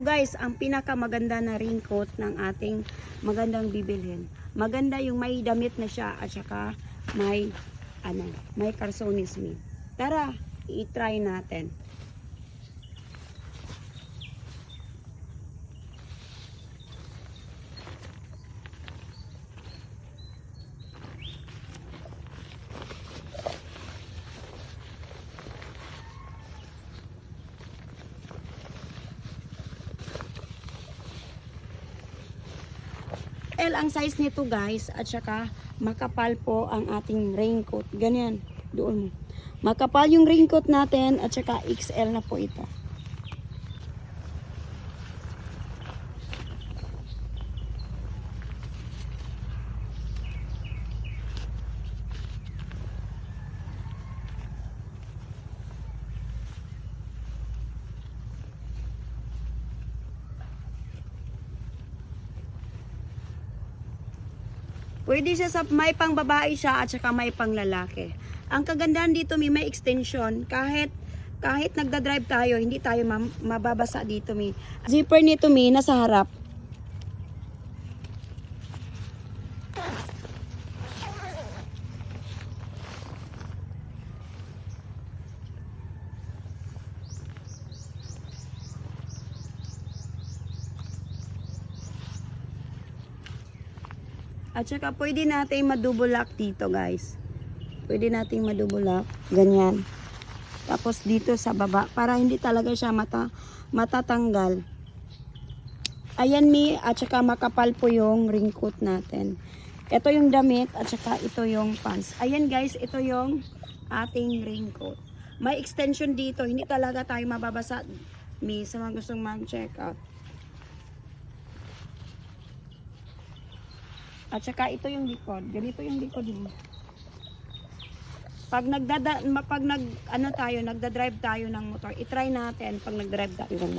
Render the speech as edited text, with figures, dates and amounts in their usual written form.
Guys, ang pinakamaganda na raincoat ng ating magandang bibilhin. Maganda yung may damit na siya at saka may Carsones Smith. Tara, i-try natin. L ang size nito guys, at saka makapal po ang ating raincoat. Ganyan, doon. Makapal yung raincoat natin at saka XL na po ito. Pwede siya sa may pang babae siya at saka may pang lalaki. Ang kagandahan dito may extension, kahit nagda-drive tayo, hindi tayo mababasa dito Zipper nito nasa harap. At saka pwede natin ma-double lock dito guys. Pwede natin ma-double lock. Ganyan. Tapos dito sa baba. Para hindi talaga siya matatanggal. Ayan at saka makapal po yung raincoat natin. Ito yung damit at saka ito yung pants. Ayan guys, ito yung ating raincoat. May extension dito. Hindi talaga tayo mababasa. Sa mga gustong mag-check out. At saka ito yung likod. Ganito yung likod mo. Pag nagdadrive tayo ng motor, i-try natin pag nagdrive tayo ng motor.